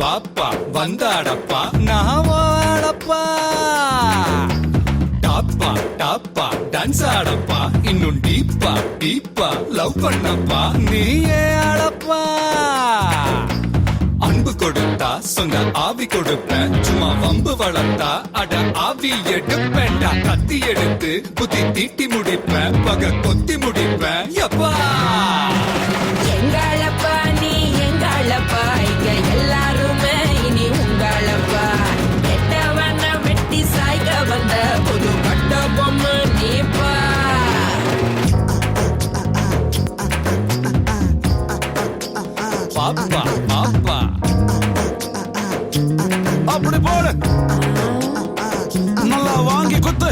வாப்பா வந்தாடப்பா நான் வாடப்பா டாப்பா டாப்பா டான்ஸ் ஆடப்பா இன்னும் டீப்பா டீப்பா லவ் பண்ணப்பா நீயே ஆடப்பா அன்பு கொடுத்தா சொந்த ஆவி கொடுப்பேன் சும்மா வம்பு வளர்த்தா அட ஆவி எடுப்பேன்டா கத்தி எடுத்து புத்தி தீட்டி முடிப்பேன் பக கொத்தி முடிப்பேன் எப்பா எங்களப்பா நீ எங்களப்பா இங்க எல்லாருமே இனி உங்களப்பா கெட்டவன வெட்டி சாய்க்க வந்த புது பட்ட பொம்மை நீப்பா பாப்பா பாப்பா அப்படி போடு நல்லா வாங்கி குத்து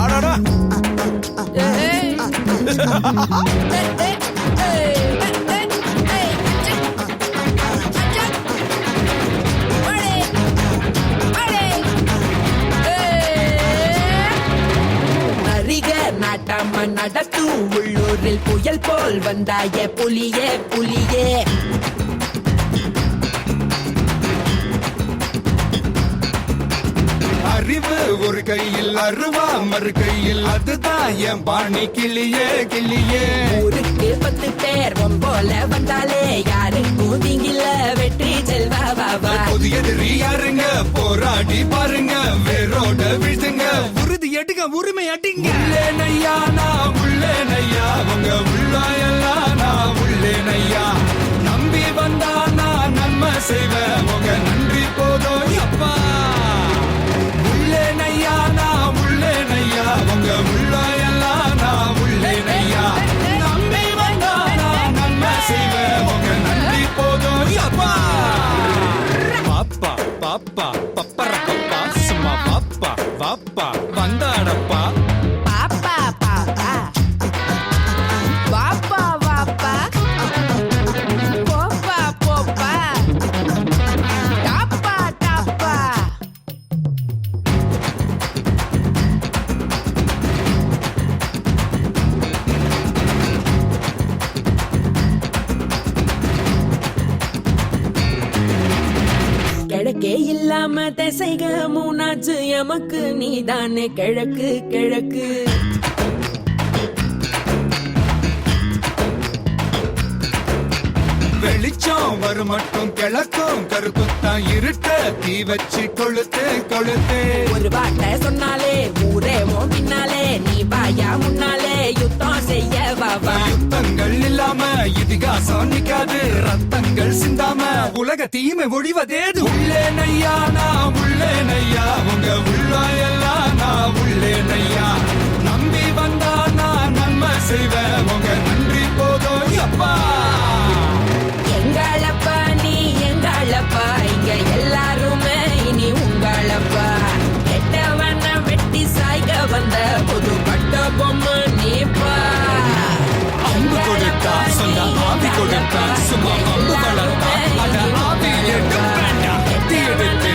அடடா நாட்டாம நடத்தும் உள்ளூரில் புயல் போல் வந்தாய புலியே புலியே அறிவு ஒரு கையில் அருவா மறு கையில் அதுதான் என் பாணி கிளியே கிளியே ஊருக்கு 10 பேர் போல வந்தாலே யாருக்கும் தீங்கில வெற்றி செல்வா பாபா புதியது யாருங்க போராடி பாருங்க வேரோட விழுதுங்க உறுதி எடுங்க உரிமை அடிங்க உள்ளேனையா நான் உள்ளேனையா உங்க உள்ளாயெல்லாம் நான் உள்ளேனையா நம்பி வந்தா நான் நன்மை செய்வேன் உங்க நன்றி போதும் எப்பா உள்ளேனையா நான் உள்ளேனையா உங்க உள்ளாயெல்லாம் நான் உள்ளேனையா நம்பி வந்தா நான் நன்மை செய்வேன் உங்க நன்றி போதும் எப்பா பாப்பா பாப்பா பப்பர பப்பா சும்மா பாப்பா வாப்பா வந்தாடப்பா பாப்பா பாப்பா வாப்பா வாப்பா போப்பா போப்பா டாப்பா டாப்பா கிழக்கே இல்லாம திசைக மூணாச்சு எமக்கு நீதானே கிழக்கு கிழக்கு வெளிச்சம் வரும் மட்டும் கிழக்கும் கருப்புத்தான் இருட்ட தீ வச்சு கொளுத்து கொளுத்து ஒரு வார்த்தை சொன்னாலே ஊரே பின்னாலே நீ வாயா முன்னாலே யுத்தம் செய்ய வாவா யுத்தங்கள் இல்லாம இதிகாசம் நிக்காது ரத்தங்கள் சிந்தாம உலக தீமை ஒழிவதேது உள்ளே நையா நான் உள்ளே நையா உங்க உள்ளாயெல்லாம் நான் உள்ளே நையா நம்பி வந்தா நான் நன்மை செய்வேன் உங்க நன்றி போதும் எப்பா எங்களப்பா நீ எங்களப்பா இங்க எல்லாருமே இனி உங்களப்பா கெட்டவன வெட்டி சாய்க்க வந்த புது பட்ட பொம்மை நீப்பா அம்பு கொடுத்தா சொந்த ஆவி கொடுத்தா சும்மா அம்பு வளர்த்தா அட ஆவி எடுப்பேன்டா கத்தி எடுத்து